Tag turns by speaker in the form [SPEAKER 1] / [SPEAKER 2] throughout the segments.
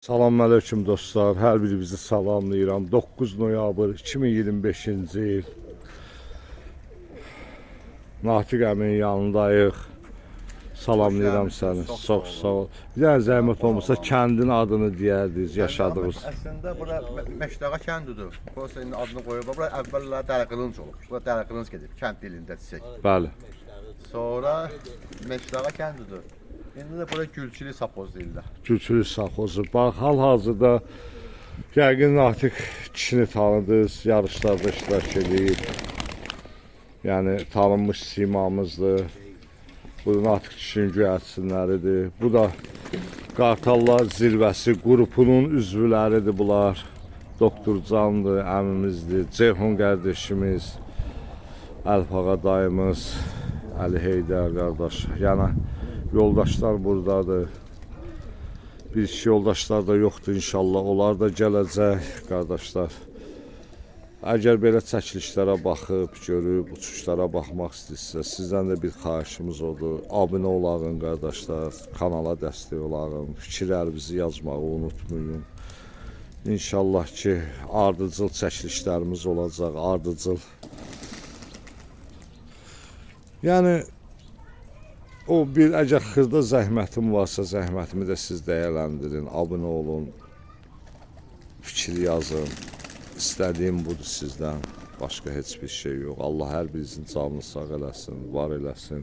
[SPEAKER 1] Salamünaleyküm dostlar, hər birinizi salamlayıram. 9 noyabr 2025-ci il. Natiq əmin yanındayıq. Salamlayıram səni. Çox sağ ol. Bir dənə zəhmət olmasa kəndin adını deyərdiniz, yaşadığınız.
[SPEAKER 2] Əslində bura Məşdağa kəndidir. Burası indi adını qoyublar. Bura əvvəllər Dərəqılınc olub. Bura Dərəqılınc gedib, kənd dilində desək.
[SPEAKER 1] Bəli.
[SPEAKER 2] Sonra Məşdağa kəndidir. İndi də bura Gülçülü Sapoz deyirlər.
[SPEAKER 1] Gülçülü Sapozu. Bax, hal-hazırda yəqin Natiq kişini tanıdınız, yarışlarda iştirak edib. Yəni tanınmış simamızdır. Bu Natiq kişinin göyərçinləridir. Bu da Qartallar Zirvəsi qrupunun üzvləridir bunlar. Doktor Candır, əmimizdir, Ceyhun qardaşımız, Əlpağa dayımız, Əli Heydər qardaş. Yəni yoldaşlar buradadır. Bir iki yoldaşlar da yoxdur inşallah. Onlar da gələcək qardaşlar. Əgər belə çəkilişlərə baxıb, görüb, uçuşlara baxmaq istəyirsə, sizdən də bir xahişimiz odur. Abunə olağın qardaşlar, kanala dəstək olağın, fikirlərinizi yazmağı unutmayın. İnşallah ki, ardıcıl çəkilişlərimiz olacaq, ardıcıl. Yəni, o bir əgər xırda zəhmətim varsa, zəhmətimi də siz dəyərləndirin, abunə olun, fikir yazın. İstədiyim budur sizdən, başqa heç bir şey yox. Allah hər birinizin canını sağ eləsin, var eləsin.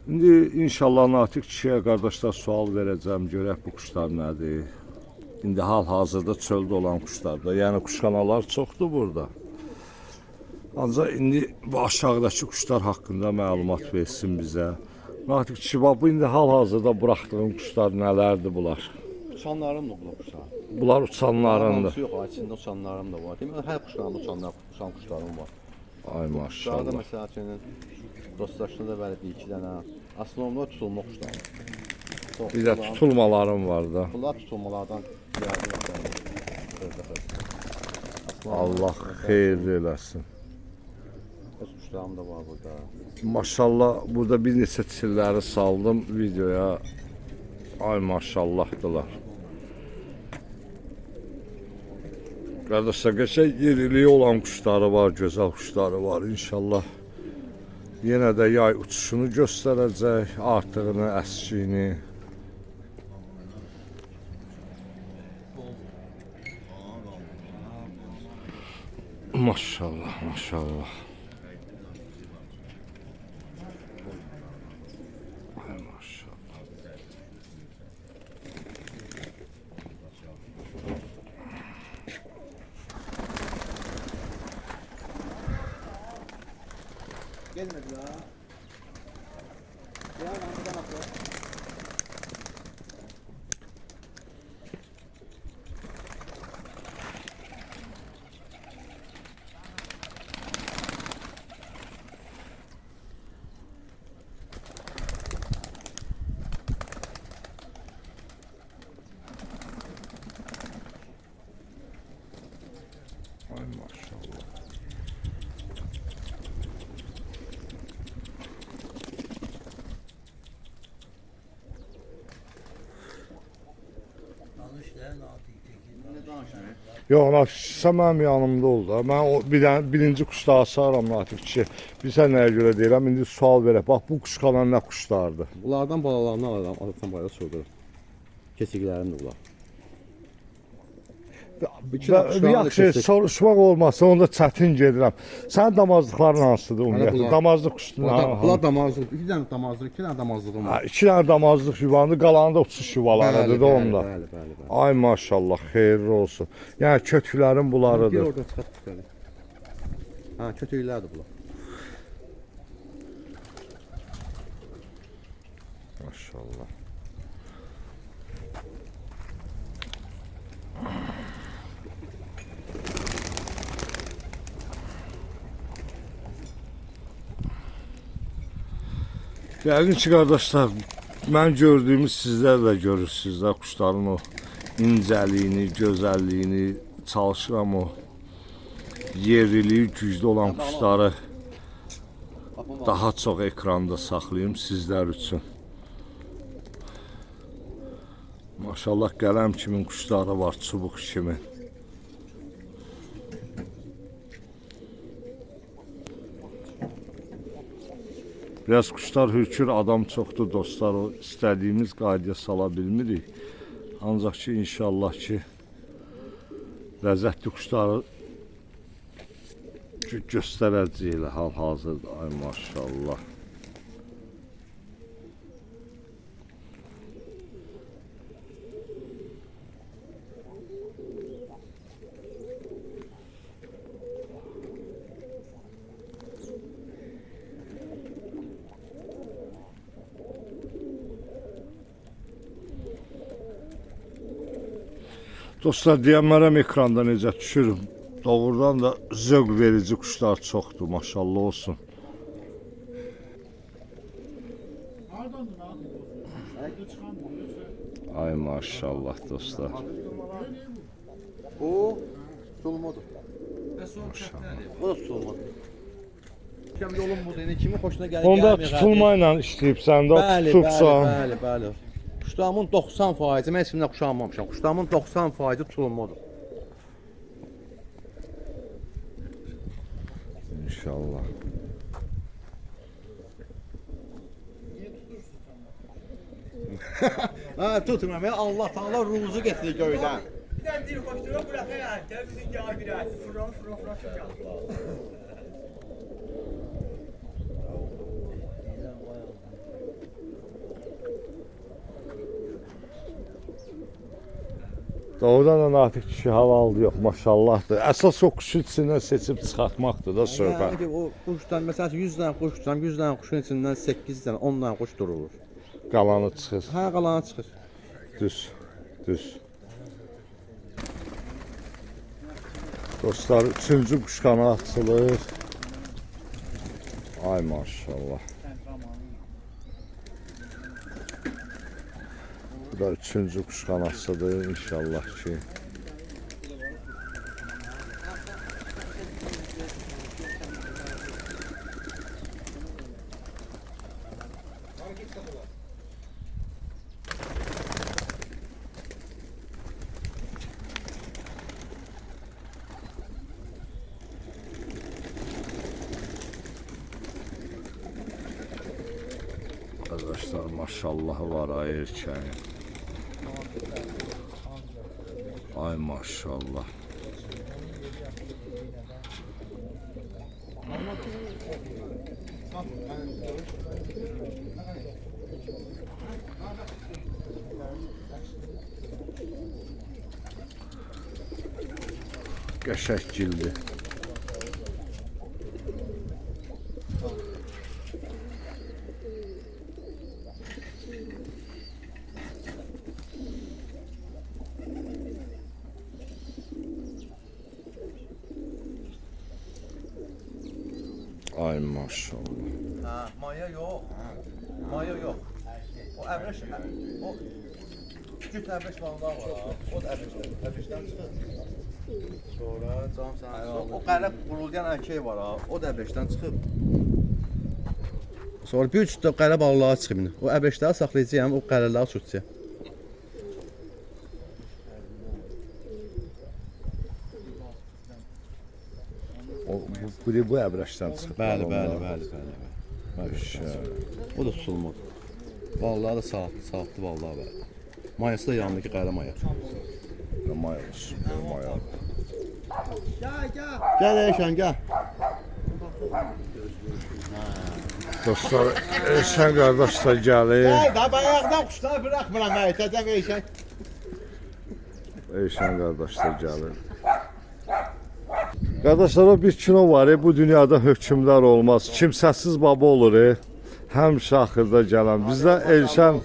[SPEAKER 1] İndi inşallah Natiq kişiyə qardaşlar sual verəcəm, görək bu quşlar nədir. İndi hal-hazırda çöldə olan quşlardır, yəni quşxanalar çoxdur burada. Ancaq indi bu aşağıdakı quşlar haqqında məlumat versin bizə. Natiq kişi, bu indi hal-hazırda buraxdığın quşlar nələrdir bunlar?
[SPEAKER 3] Uçanlarım da bu quşlar.
[SPEAKER 1] Bunlar uçanlarındır.
[SPEAKER 3] Yox, içində uçanlarım da var. Demək, hər quşlarımda uçan quşlarım var.
[SPEAKER 1] Ay
[SPEAKER 3] Quşlarda
[SPEAKER 1] maşallah.
[SPEAKER 3] məsəl üçün dostlaşında da bəli bir iki dənə. Astronomda tutulma quşlarım.
[SPEAKER 1] Bir də tutulmalarım var da.
[SPEAKER 3] Bunlar tutulmalardan yardım
[SPEAKER 1] Allah xeyirli eləsin.
[SPEAKER 3] Öz quşlarım da var burada.
[SPEAKER 1] Maşallah, burada bir neçə çilləri saldım videoya. Ay maşallahdılar. Qardaşlar, qəşəng yeriliyi olan quşları var, gözəl quşları var. İnşallah yenə də yay uçuşunu göstərəcək, artığını, əskiyini. Maşallah, maşallah. Ay maşallah.
[SPEAKER 3] Gelmediler. Ya ben buradan atıyor.
[SPEAKER 1] Ay maşallah. Yox, Natiq mənim yanımda oldu. Mən o birinci quşda asaram Natiq kişi. Bilsən nəyə görə deyirəm? İndi sual verək. Bax, bu quşqalan nə quşlardır?
[SPEAKER 3] Bunlardan balalarını alıram, alıqdan bayra sordurum. Keçiklərim də bunlar.
[SPEAKER 1] Yaxşı, soruşmaq olmasa onda çətin gedirəm. Sənin damazlıqların hansıdır ümumiyyətlə? Damazlıq quşlar.
[SPEAKER 3] Bunlar damazlıq, iki dənə damazlıq, iki dənə damazlığım var.
[SPEAKER 1] İki dənə damazlıq yuvanı, qalanı da uçuş yuvalarıdır da onda.
[SPEAKER 3] Bəli.
[SPEAKER 1] Ay maşallah, xeyirli olsun. Yəni kötüklərin
[SPEAKER 3] Bir
[SPEAKER 1] bunlarıdır.
[SPEAKER 3] orada çıxart çıxarır. Ha, kötüklərdir bunlar.
[SPEAKER 1] Maşallah. Yəqin ki, qardaşlar, mən gördüyümü sizlər də görürsünüz də, quşların o incəliyini, gözəlliyini, çalışıram o yerliliyi güclü olan quşları daha çox ekranda saxlayım sizlər üçün. Maşallah qələm kimin quşları var, çubuq kimi. Biraz kuşlar hürkür, adam çoxdur dostlar, o istədiyimiz qaydaya sala bilmirik. Ancaq ki inşallah ki ləzzətli kuşları göstərəcəyik hal-hazırda. Ay maşallah. Dostlar, deyənlərəm ekranda necə düşürüm. Doğrudan da zövq verici kuşlar çoxdur, maşallah olsun. Ay maşallah dostlar.
[SPEAKER 3] O tutulmadır. O da tutulmadır. Kim yolun bu dedi, kimin xoşuna gəlir?
[SPEAKER 1] Onda tutulma ilə işləyibsən də, tutubsan.
[SPEAKER 3] Bəli. Kuşlarımın 90%, mən heç kimdən kuş almamışam. Kuşlarımın 90% tutulmadır.
[SPEAKER 1] İnşallah.
[SPEAKER 3] Ha tutmuram ya, Allah Taala ruzu gətirir göydən.
[SPEAKER 4] Bir tane dil koşturuyor bırakıyor yani. Gel bizim gel bir ay. Fırlan çıkıyor.
[SPEAKER 1] Doğrudan da Natiq kişi havaldı yox, maşallahdır. Əsas o kuşu içindən seçib çıxartmaqdır da söhbət.
[SPEAKER 3] Yəni o quşdan məsələn 100 dənə quş tutsam, 100 dənə quşun içindən 8 dənə, 10 dənə quş durur.
[SPEAKER 1] Qalanı çıxır.
[SPEAKER 3] Hə, qalanı çıxır.
[SPEAKER 1] Düz. Dostlar, 3-cü quşqanı açılır. Ay maşallah. Bu da 3-cü quşqanasıdır inşallah ki. Arkadaşlar maşallahı var ay erkeğin. Ay maşallah. Qəşəng cildi. Ay maşallah.
[SPEAKER 3] Ha, maya yox. Maya yox. O əvreş, o cüt əvreş vallahi var. O da əvreşdən çıxır. Sonra cam sən. O qərəb quruldayan erkək var ha. O da əvreşdən çıxıb. Sonra bir cüt də qərəb Allah'a çıxıb. O əvreşləri saxlayacağam, o qərələri tutacağam.
[SPEAKER 1] Bu əbrəşdən çıxıb.
[SPEAKER 3] Bəli.
[SPEAKER 1] Maşallah.
[SPEAKER 3] O da tutulmadı. Vallahi da saatlı vallahi bəli. Mayası da yanındakı qərə maya.
[SPEAKER 1] Maya olsun, maya.
[SPEAKER 3] Gəl Eyşan, gəl.
[SPEAKER 1] Dostlar, Eyşan qardaş da gəlir.
[SPEAKER 3] Da bayaqdan quşları bıraxmıram məyətədən Eyşan.
[SPEAKER 1] Eyşan qardaş da gəlir. Qardaşlar, bir kino var, bu dünyada hökmdar olmaz. Kimsəsiz baba olur, həmişə axırda gələn. Bizdə Eyşan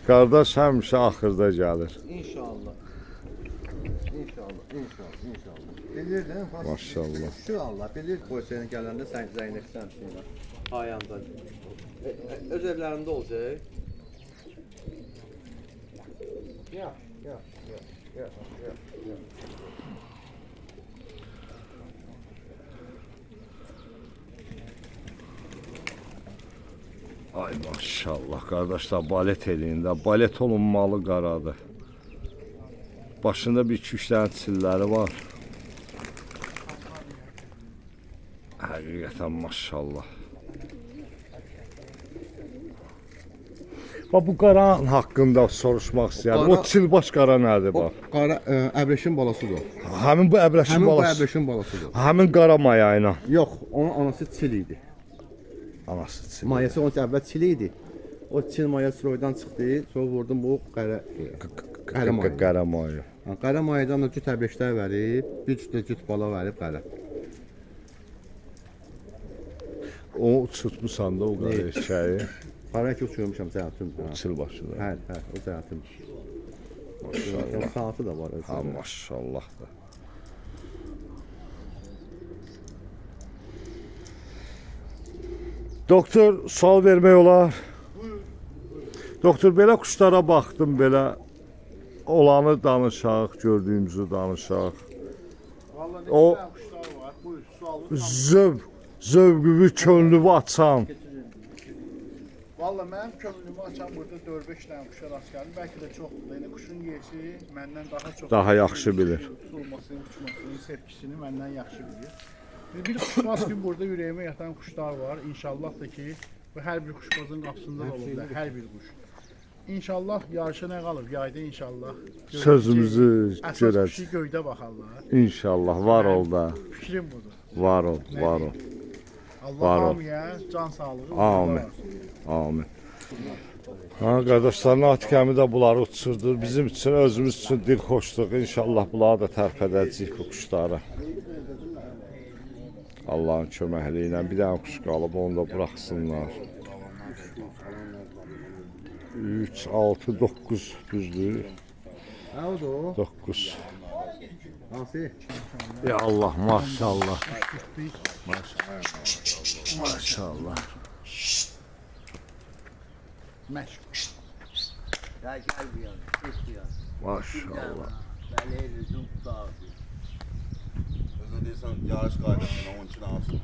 [SPEAKER 1] qardaş həmişə axırda gəlir.
[SPEAKER 3] İnşallah. Bilirdin,
[SPEAKER 1] Maşallah.
[SPEAKER 3] Şu Allah bilir qoy səni gələndə sən zəynəksən sonra. Ayanda. Öz evlərində olacaq. Ya.
[SPEAKER 1] Ay maşallah, qardaşlar balet eləyində. Balet olunmalı qaradır. Başında bir 2-3 dənə çilləri var. Həqiqətən maşallah. Bax bu qaranın haqqında soruşmaq istəyirəm. O
[SPEAKER 2] Qara-
[SPEAKER 1] çilbaş qara nədir bax?
[SPEAKER 2] Qara əbrəşin balasıdır.
[SPEAKER 1] Həmin bu əbrəşin
[SPEAKER 2] Həmin bu
[SPEAKER 1] balası.
[SPEAKER 2] əbrəşin balasıdır.
[SPEAKER 1] Həmin qara maya ilə.
[SPEAKER 2] Yox, onun anası çil idi.
[SPEAKER 1] Anası çil.
[SPEAKER 2] Mayası onun əvvəl çil idi. O çil mayası soydan çıxdı, sonra vurdum bu qara maya.
[SPEAKER 1] Qara maya.
[SPEAKER 2] Qara mayadan da cüt əbrəşlər verib, bir cüt də cüt bala verib qara.
[SPEAKER 1] O tutmusan da o qara eşəyi.
[SPEAKER 2] Qara ki uçurmuşam zəyatım.
[SPEAKER 1] Çilbaşıdır.
[SPEAKER 2] Hə, o zəyatım. Maşallah. Saatı da var.
[SPEAKER 1] Ha maşallah da. Doktor, sual vermək olar. Doktor, belə quşlara baxdım, belə olanı danışaq, gördüyümüzü danışaq.
[SPEAKER 5] Vallahi ne
[SPEAKER 1] O-
[SPEAKER 5] güzel kuşlar var. Buyur sualım.
[SPEAKER 1] Zövqünü, könlünü açan.
[SPEAKER 5] Vallahi mənim könlümü açan burada 4-5 dənə quşa rast gəldim. Bəlkə də çoxdur. Yəni quşun yesi məndən daha çox.
[SPEAKER 1] Daha yaxşı bilir.
[SPEAKER 5] Tutulmasını, uçmasını, sevgisini məndən yaxşı bilir. Bir kuş var ki burada ürəyimə yatan kuşlar var. İnşallah da ki bu hər bir kuşbazın qapısında da olur da hər bir kuş. İnşallah yarışa nə qalır? Yayda inşallah. görəcəyik.
[SPEAKER 1] Sözümüzü
[SPEAKER 5] Əsas
[SPEAKER 1] görəcək.
[SPEAKER 5] kuşu göydə baxarlar.
[SPEAKER 1] İnşallah var ol da.
[SPEAKER 5] Fikrim budur.
[SPEAKER 1] Var ol, var ol.
[SPEAKER 5] Allah
[SPEAKER 1] Var ol.
[SPEAKER 5] hamıya can sağlığı.
[SPEAKER 1] Amin.
[SPEAKER 5] uğurlar olsun.
[SPEAKER 1] Amin. Ha qardaşlar, Natiq əmi də bunları uçurdur. Bizim üçün, özümüz üçün dil xoşluq. İnşallah bunları da tərpədəcəyik bu quşları. Allahın köməkliyi ilə bir dənə kuş qalıb, onu da buraxsınlar. 3, 6, 9 düzdür.
[SPEAKER 2] Hə, o da o.
[SPEAKER 1] 9.
[SPEAKER 2] Hansı?
[SPEAKER 1] Ya Allah, maşallah. Maşallah.
[SPEAKER 5] Məşq.
[SPEAKER 6] Ya gel bir yana, git bir yana.
[SPEAKER 1] Maşallah.
[SPEAKER 6] Ben elini tutardım.
[SPEAKER 3] Özür deyirsən, yarış qaydasında onun üçün alsın.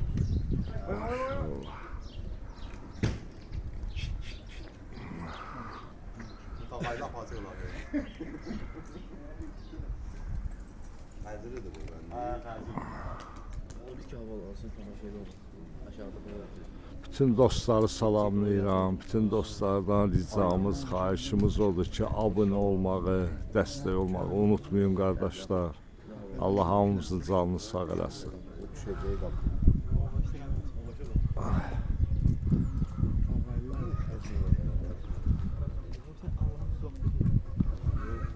[SPEAKER 3] Qağayla atıyorlar. Həziridir bu bəndə.
[SPEAKER 1] Bütün dostları salamlayıram. Bütün dostlardan ricamız, xahişimiz odur ki, abunə olmağı, dəstək olmağı unutmayın qardaşlar. Allah hamımızın canını sağ eləsin.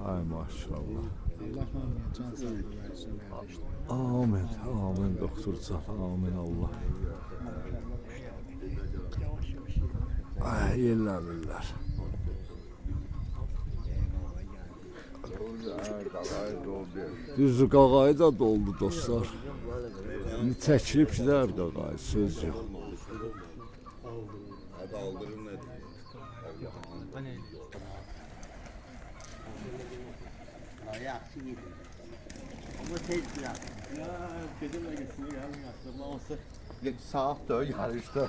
[SPEAKER 1] Ay maşallah.
[SPEAKER 5] Allah hamıya can sağlığı versin qardaşlar.
[SPEAKER 1] Amin, amin doktor Can, amin Allah. Ay, yerlənirlər. Düzdür, qağayı da doldu dostlar. Çəkilib gidər qağayı, söz yox.
[SPEAKER 3] Hadi aldırın nədir?
[SPEAKER 6] Ayaksı gidin. Ama tez biraz.
[SPEAKER 2] Saat da yarışda.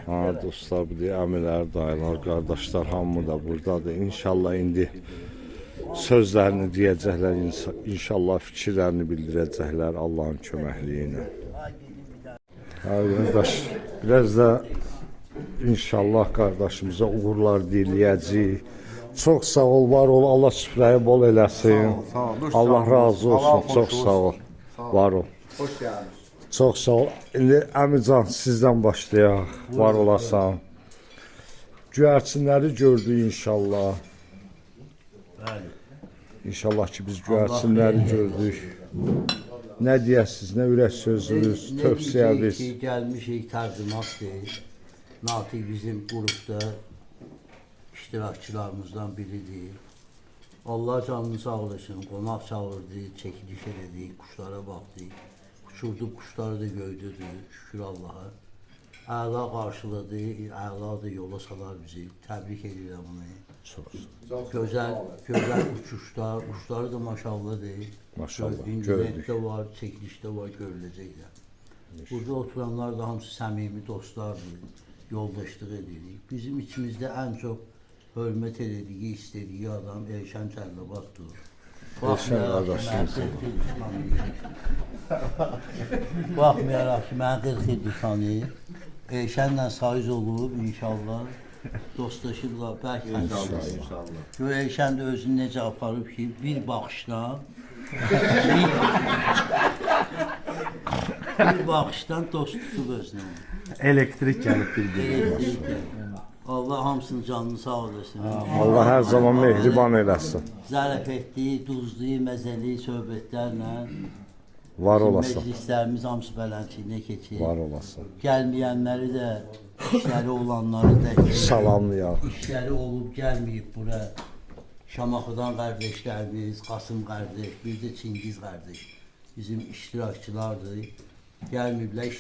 [SPEAKER 1] Ha dostlar, bu deyə əmilər, dayılar, qardaşlar hamı da buradadır. İnşallah indi sözlərini deyəcəklər, inşallah fikirlərini bildirəcəklər Allahın köməkliyi ilə. Ha qardaş, biraz da inşallah qardaşımıza uğurlar diləyəcəyik. Çox sağ ol, var ol, Allah süfrəyi bol eləsin.
[SPEAKER 2] Sağ ol, dur,
[SPEAKER 1] Allah
[SPEAKER 2] sağ ol.
[SPEAKER 1] razı olsun,
[SPEAKER 2] Allah
[SPEAKER 1] çox
[SPEAKER 2] xoş
[SPEAKER 1] sağ ol.
[SPEAKER 2] olsun.
[SPEAKER 1] Var ol.
[SPEAKER 2] Hoş geldiniz.
[SPEAKER 1] Çox sağ ol. İndi Əmican sizdən başlayaq. Var olasan. Göyərçinləri gördük inşallah. İnşallah ki biz göyərçinləri gördük. Nə deyəsiniz, nə ürək sözünüz, tövsiyəniz?
[SPEAKER 6] Ki, gelmişik tərcümat deyil. Natiq bizim qrupda iştirakçılarımızdan biridir. Allah canını sağlasın, qonaq çağırdı, çəkiliş elədik, quşlara baxdıq. Uçurduq, quşları da göydüdür, şükür Allaha. Əla qarşıladı, əla da yola salar bizi. Təbrik edirəm onu. Gözəl uçuşlar, quşları da maşallahdır.
[SPEAKER 1] Maşallah,
[SPEAKER 6] Gördüyün
[SPEAKER 1] gördük.
[SPEAKER 6] də var, çəkilişdə var, görüləcək də. Burada oturanlar da hamısı səmimi dostlardır. yoldaşlıq edirik. Bizim içimizdə ən çox hörmət edirik, istədiyi adam Elşən Cəlilabaddır. Baxmayaraq ki, mən 40 ildir tanıyır. Elşənlə sayız olub, inşallah. Dostlaşırlar, bəlkə inşallah. Gör Elşən də özünü necə aparıb ki, bir baxışdan bir baxışdan dost tutub özünə.
[SPEAKER 3] Elektrik gəlib bir
[SPEAKER 6] Allah hamısının canını sağ olasın.
[SPEAKER 1] Allah hər zaman mehriban eləsin.
[SPEAKER 6] Zərəf etdiyi, duzlu, məzəli söhbətlərlə
[SPEAKER 1] Var olasın.
[SPEAKER 6] məclislərimiz hamısı bələndçiyinə keçir.
[SPEAKER 1] Var olasın.
[SPEAKER 6] Gəlməyənləri də, işləri olanları da,
[SPEAKER 1] Salamlayaq.
[SPEAKER 6] işləri olub gəlməyib bura. Şamaxıdan qardaşlarımız, Qasım qardaş, bir də Çingiz qardaş bizim iştirakçılardır. Gəlməyiblər,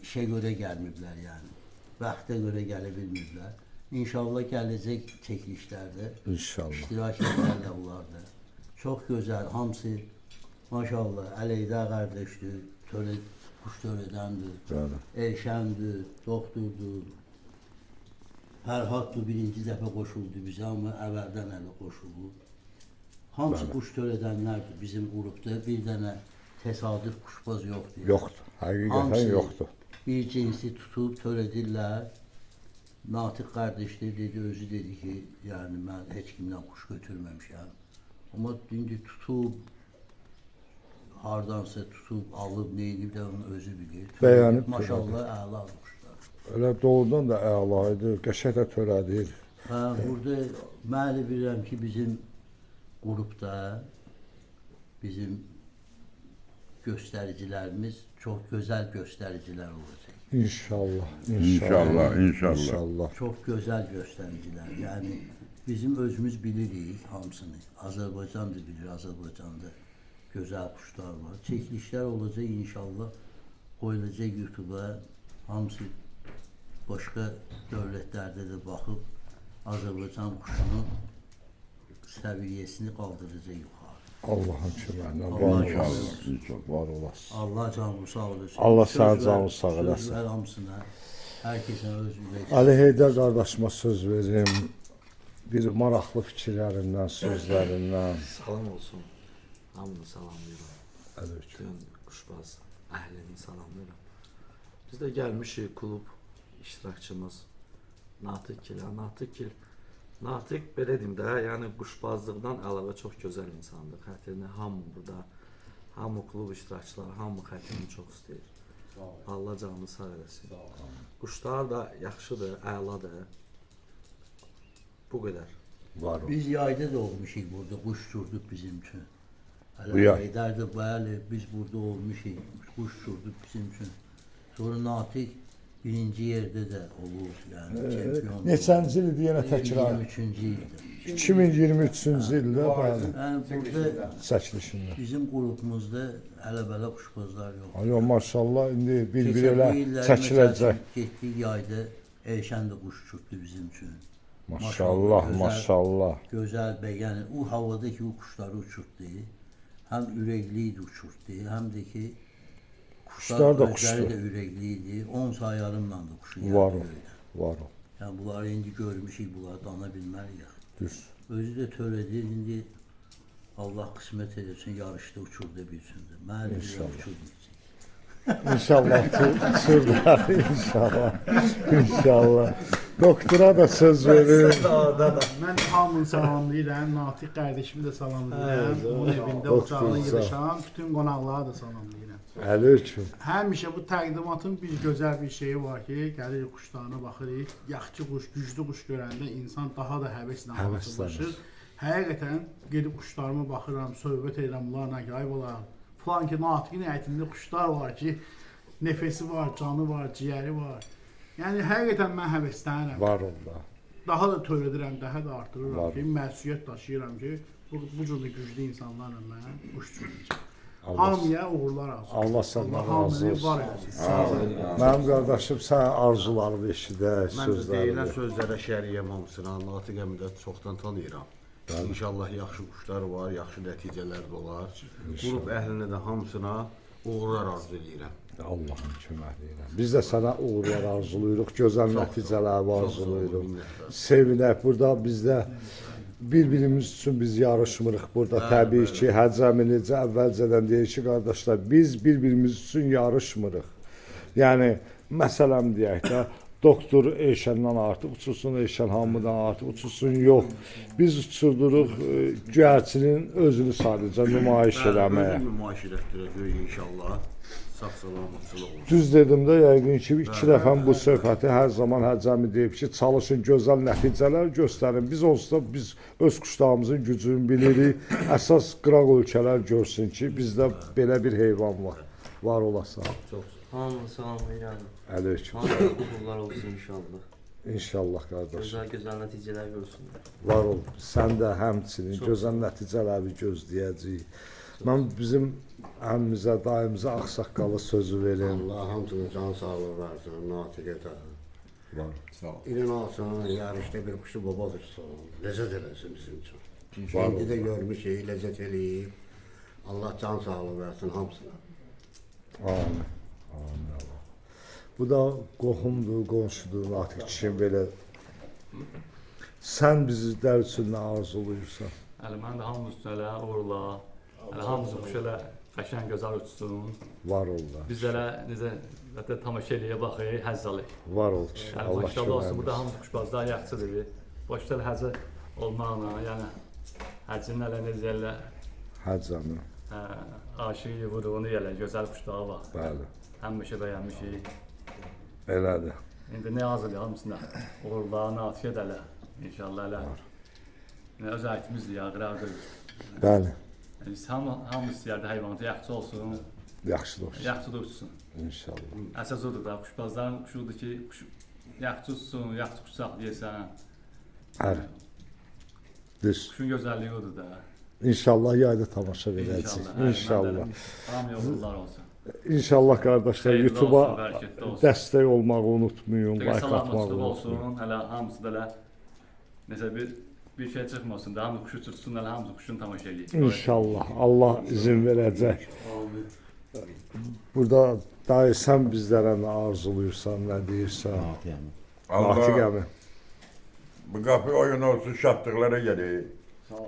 [SPEAKER 6] işə görə gəlməyiblər yəni. Vaxta görə gələ bilməyiblər. İnşallah gələcək çəkilişlərdə
[SPEAKER 1] İnşallah.
[SPEAKER 6] iştirak edərlər onlar da. Çox gözəl, hamısı maşallah Əleyda qardaşdır, quş törədəndir,
[SPEAKER 1] Bəli.
[SPEAKER 6] Elşəndir, doktordur. Fərhaddır, birinci dəfə qoşuldu bizə, amma əvvəldən əli qoşulub. Hamısı quş törədənlərdir bizim qrupda, bir dənə təsadüf quşbaz yoxdur.
[SPEAKER 1] Yoxdur. Həqiqətən yoxdur.
[SPEAKER 6] Bir cinsi tutub törədirlər. Natiq qardaşdır, dedi, özü dedi ki, yəni mən heç kimdən quş götürməmişəm. Amma indi tutub, hardansa tutub, alıb, neyinib də onu özü bilir.
[SPEAKER 1] Bəyənib
[SPEAKER 6] maşallah, əla quşlar.
[SPEAKER 1] Elə doğrudan da əla idi. Qəşəng də törədir.
[SPEAKER 6] Hə, burada mən elə bilirəm ki, bizim qrupda bizim göstəricilərimiz çox gözəl göstəricilər olacaq.
[SPEAKER 1] İnşallah.
[SPEAKER 7] İnşallah.
[SPEAKER 6] Çox gözəl göstəricilər. Yəni bizim özümüz bilirik hamısını. Azərbaycan da bilir, Azərbaycanda gözəl quşlar var. Çəkilişlər olacaq inşallah. Qoyulacaq YouTube-a. Hamısı başqa dövlətlərdə də baxıb Azərbaycan quşunun səviyyəsini qaldıracaq yuxarı.
[SPEAKER 1] Allahın köməyinə var olasın.
[SPEAKER 6] Allah canını sağ olasın.
[SPEAKER 1] Allah sənin canını sağ eləsin.
[SPEAKER 6] Sözlər hamısına, hər kəsə öz ürək.
[SPEAKER 1] Ali Heydər qardaşıma söz verim. Bir maraqlı fikirlərindən, sözlərindən.
[SPEAKER 8] Salam olsun. Hamını salamlayıram.
[SPEAKER 1] Əleykum.
[SPEAKER 8] Bütün quşbaz əhlini salamlayıram. Biz də gəlmişik klub iştirakçımız Natiq Natiq belə deyim də, yəni quşbazlıqdan əlavə çox gözəl insandır. Xətrini hamı burada, hamı klub iştirakçıları, hamı xətrini çox istəyir. Allah canını sağ eləsin. Quşlar da yaxşıdır, əladır. Bu qədər.
[SPEAKER 1] Var o.
[SPEAKER 6] Biz yayda da olmuşuq burada, quş uçurduq bizim üçün.
[SPEAKER 1] Bu yay.
[SPEAKER 6] Heydərdə bəli, biz burada olmuşuq, quş uçurduq bizim üçün. Sonra Natiq birinci yerdə də olur, yəni çempion.
[SPEAKER 1] Neçənci ildir yenə təkrar?
[SPEAKER 6] 23-cü ildə.
[SPEAKER 1] 2023-cü ildə bəli.
[SPEAKER 6] Yəni burada
[SPEAKER 1] Çəkilişində.
[SPEAKER 6] bizim qrupumuzda hələ-bələ quşbazlar yox.
[SPEAKER 1] Ayo maşallah indi bir-bir
[SPEAKER 6] Keçən
[SPEAKER 1] elə
[SPEAKER 6] bu illər
[SPEAKER 1] çəkiləcək.
[SPEAKER 6] məsələn, getdik yayda Elşən də quş uçurtdu bizim üçün.
[SPEAKER 1] Maşallah,
[SPEAKER 6] gözəl-
[SPEAKER 1] maşallah.
[SPEAKER 6] Gözəl və yəni o havadakı o quşları uçurtdu. Həm ürəkli idi uçurtdu, həm də ki
[SPEAKER 1] Quşlar da
[SPEAKER 6] özləri
[SPEAKER 1] quşdur.
[SPEAKER 6] də ürəkli idi. 10 sayarımla da quşu
[SPEAKER 1] Var o,
[SPEAKER 6] gəldi.
[SPEAKER 1] var o.
[SPEAKER 6] Yəni bunları indi görmüşük, bunları dana bilməliyik.
[SPEAKER 1] Düz.
[SPEAKER 6] Özü də törədir, indi Allah qismət edirsin, yarışda uçurdu bilsində. Mən də uçurdu.
[SPEAKER 1] İnşallah uçurlar, inşallah. İnşallah. Doktora da söz verir.
[SPEAKER 5] Mən hamını salamlayıram, Natiq qardaşımı da salamlayıram. Onun evində ocağına yığışan bütün qonaqları da salamlayıram.
[SPEAKER 1] Əleykum.
[SPEAKER 5] Həmişə bu təqdimatın bir gözəl bir şeyi var ki, gəlirik quşlarına baxırıq. Yaxşı quş, güclü quş görəndə insan daha da həvəslə hazırlaşır. Həqiqətən gedib quşlarıma baxıram, söhbət edirəm bunlarla ki, ay bala, falan ki, Natiqin həyətində quşlar var ki, nəfəsi var, canı var, ciyəri var. Yəni həqiqətən mən həvəslənirəm.
[SPEAKER 1] Var onda.
[SPEAKER 5] Daha da törədirəm, daha da artırıram
[SPEAKER 1] Var.
[SPEAKER 5] ki, məsuliyyət daşıyıram ki, bu cür güclü insanlarla mən quş uçuracağam. Hamıya uğurlar olsun.
[SPEAKER 1] Allah səndən razı
[SPEAKER 5] hamını
[SPEAKER 1] olsun.
[SPEAKER 5] var eləsin.
[SPEAKER 1] Mənim qardaşım sən arzularını eşidək,
[SPEAKER 9] Mən də deyilən
[SPEAKER 1] sözlərini.
[SPEAKER 9] sözlərə şəriyəm hamısına, Natiqəmi də çoxdan tanıyıram. İnşallah yaxşı quşlar var, yaxşı nəticələr də olar. Qrup əhlinə də hamısına uğurlar arzu edirəm.
[SPEAKER 1] Allahın köməyi ilə. Biz də sənə uğurlar arzulayırıq, gözəl nəticələr arzulayırıq. Sevinək. Burada bizdə bir-birimiz üçün biz yarışmırıq. Burada təbii ki, Həcəmi necə əvvəlcədən deyir ki, qardaşlar, biz bir-birimiz üçün yarışmırıq. Yəni, məsələn deyək də, doktor Eşəndən artıq uçursun, Eşən hamıdan artıq uçursun, yox. Biz uçurduruq göyərçinin özünü sadəcə nümayiş eləməyə.
[SPEAKER 9] Nümayiş etdirəcək inşallah. Sağ-salamatçılıq olsun.
[SPEAKER 1] Düz dedim də, yəqin ki, 2 dəfə bu söhbəti hər zaman Həcəmi deyib ki, çalışın, gözəl nəticələr göstərin. Biz onsuz da biz öz quşlarımızın gücünü bilirik. Əsas qıraq ölkələr görsün ki, bizdə belə bir heyvan var. Var olasan.
[SPEAKER 6] Çox hamı salamlayıram.
[SPEAKER 1] Aleyküm.
[SPEAKER 6] Hamı uğurlar olsun inşallah.
[SPEAKER 1] İnşallah qardaş.
[SPEAKER 6] Gözəl nəticələr görsünlər.
[SPEAKER 1] Var ol. Sən də həmçinin gözəl nəticələri gözləyəcəyik. Mən bizim əmimizə, dayımıza ağsaqqalı sözü verim.
[SPEAKER 9] Allah hamısına can sağlığı versin, natiqə də.
[SPEAKER 1] Var.
[SPEAKER 9] İlin olsun, yarışda bir kuşu baba tutsun. Ləzzət eləsin bizim üçün. İndi də görmüşük, ləzzət eləyib. Allah can sağlığı versin hamısına.
[SPEAKER 1] Amin. Amin Allah. Bu da qohumdur, qonşudur, Natiq kişim belə. Sən bizlər üçün nə arzulayırsan?
[SPEAKER 10] Hələ mən də hamımız üçün elə uğurla, hələ hamımız quş elə qəşəng gözəl uçsun.
[SPEAKER 1] Var ol da.
[SPEAKER 10] Biz elə necə hətta tamaşa eləyə baxıq, həzz alıq.
[SPEAKER 1] Var ol ki.
[SPEAKER 10] Yəni
[SPEAKER 1] Allah
[SPEAKER 10] maşallah olsun,
[SPEAKER 1] kömək
[SPEAKER 10] burada hamımız quşbazlar yaxşıdır. Başda elə həzz olmaqla, yəni həccin elə necə elə
[SPEAKER 1] Həccəmi.
[SPEAKER 10] aşığı vurduğunu elə gözəl quşlara bax.
[SPEAKER 1] Bəli.
[SPEAKER 10] Həmişə bəyənmişik.
[SPEAKER 1] Elədir.
[SPEAKER 10] İndi nə hazırlayır hamısına uğurla, natiqə edələ. İnşallah elə. Nə öz aytımızdır ya, qıraqdır.
[SPEAKER 1] Bəli.
[SPEAKER 10] Biz hamımız istəyərdi heyvanatı yaxşı olsun,
[SPEAKER 1] Yaxşı olsun.
[SPEAKER 10] yaxşı da uçsun.
[SPEAKER 1] İnşallah.
[SPEAKER 10] Əsas odur da, quşbazların quşudur ki, yaxşı uçsun, yaxşı quş saxlayırsan.
[SPEAKER 1] Hər. Düz.
[SPEAKER 10] Quşun gözəlliyi odur da.
[SPEAKER 1] İnşallah yayda tamaşa verəcəyik. İnşallah.
[SPEAKER 10] Hamıya uğurlar olsun.
[SPEAKER 1] İnşallah qardaşlar,
[SPEAKER 10] Xeyirli
[SPEAKER 1] YouTube-a
[SPEAKER 10] olsun, bərəkətli olsun.
[SPEAKER 1] dəstək olmağı unutmayın, like atmağı
[SPEAKER 10] Salamatçılıq
[SPEAKER 1] unutmayın.
[SPEAKER 10] olsun, hələ hamısı da elə nəsə bir şey çıxmasın da, hamı quşu tutsun, hələ hamısı quşunu tamaşa eləyir.
[SPEAKER 1] İnşallah. Allah izin verəcək. Burada dayı sən bizlərə nə arzulayırsan, nə deyirsən? Natiq
[SPEAKER 7] Allah
[SPEAKER 1] əmi.
[SPEAKER 7] bu kapı oyun olsun, şatlıklara gelir.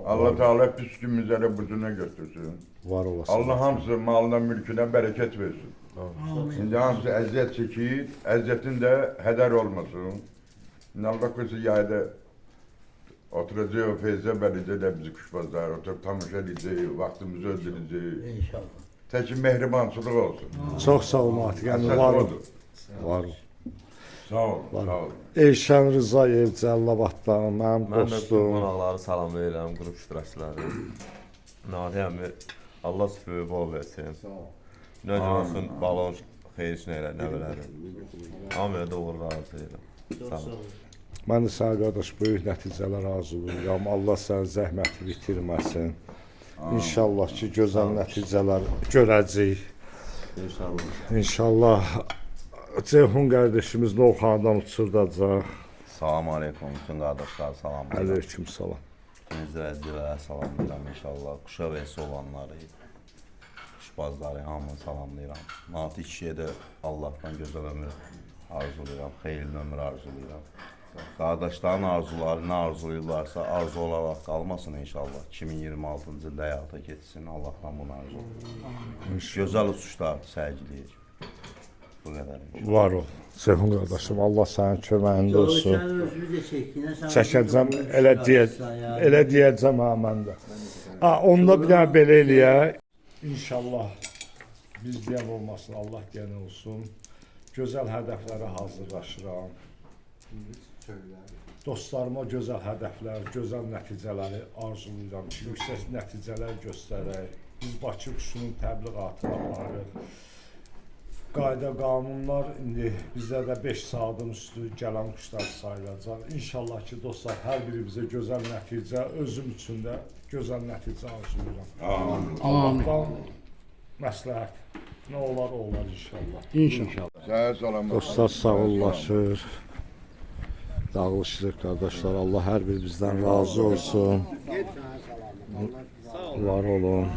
[SPEAKER 7] Allah Teala püskümüzlere buzuna götürsün.
[SPEAKER 1] Var olasın.
[SPEAKER 7] Allah hamısı malına, mülküne bereket versin. Şimdi hamısı əziyyət çekir, əziyyetin de heder olmasın. Şimdi Allah koysa yayda oturacağız, feyze vereceğiz de bizi kuşbazlar, oturup tamaşa edeceğiz, vaktimizi öldüreceğiz.
[SPEAKER 6] İnşallah.
[SPEAKER 7] Tekin mehribançılık olsun.
[SPEAKER 1] Çox sağ ol Natiq əmi,
[SPEAKER 7] Əsas
[SPEAKER 1] var ol.
[SPEAKER 7] odur.
[SPEAKER 1] Var ol.
[SPEAKER 7] Sağ ol, sağ ol.
[SPEAKER 1] Elşən Rızayev Cəllabaddan, mənim
[SPEAKER 11] Mən də bütün
[SPEAKER 1] dostum.
[SPEAKER 11] qonaqları salamlayıram, qrup iştirakçıları. Nadiəmi Allah sübhü bol versin. Necə olsun, balon xeyirsin elə, nə bilərim. Hamıya da uğurlar arzulayıram. Sağ ol.
[SPEAKER 1] Mən də sənə qardaş böyük nəticələr arzulayıram. Allah sənin zəhməti bitirməsin. İnşallah ki, gözəl nəticələr görəcəyik.
[SPEAKER 11] İnşallah.
[SPEAKER 1] İnşallah Ceyhun qardaşımız Novxanadan uçurdacaq.
[SPEAKER 11] Salam aleykum, bütün qardaşlar salamlayıram.
[SPEAKER 1] Aleyküm salam.
[SPEAKER 11] Bütün izləyicilərə salamlayıram inşallah. Quşa vəsi olanları, quşbazları hamını salamlayıram. Natiq kişiyə də Allahdan gözəl ömür arzulayıram, xeyirli ömür arzulayıram. Qardaşların arzuları nə arzulayırlarsa arzu olaraq qalmasın inşallah. 2026-cı ildə həyata keçsin, Allahdan bunu arzulayıram. Gözəl uçuşlar sərgiləyir. Bu qədər inşallah.
[SPEAKER 1] Var ol. Ceyhun qardaşım, Allah sənin köməyində olsun.
[SPEAKER 6] Sən özünü də çəkdin.
[SPEAKER 1] Çəkəcəm, elə deyəcəm ha mən də. Onda bir dənə belə eləyək. İnşallah biz deyən olmasın, Allah deyən olsun. Gözəl hədəflərə hazırlaşıram. Dostlarıma gözəl hədəflər, gözəl nəticələri arzulayıram ki, yüksək nəticələr göstərək. Biz Bakı quşunun təbliğatını aparırıq. Qayda qanunlar indi bizdə də 5 saatin üstü gələn quşlar sayılacaq. İnşallah ki, dostlar, hər biri bizə gözəl nəticə, özüm üçün də gözəl nəticə arzulayıram. Allahdan məsləhət. Nə olar, olar inşallah.
[SPEAKER 5] İnşallah.
[SPEAKER 7] Sağ salamat.
[SPEAKER 1] Dostlar sağollaşır. Dağılışırıq qardaşlar. Allah hər bir bizdən razı olsun. Var olun.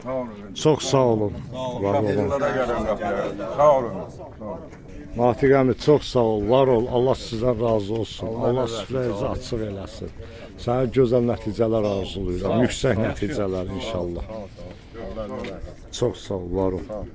[SPEAKER 7] Sağ olun.
[SPEAKER 1] Çox sağ olun. Var olun.
[SPEAKER 7] Qapılara gəlin qapıya. Sağ olun. Sağ olun.
[SPEAKER 1] Natiq əmi çox sağ ol, var ol. Allah sizdən razı olsun. Allah süfrənizi açıq eləsin. Sənə gözəl nəticələr arzulayıram. Yüksək nəticələr inşallah. Çox sağ ol, var ol.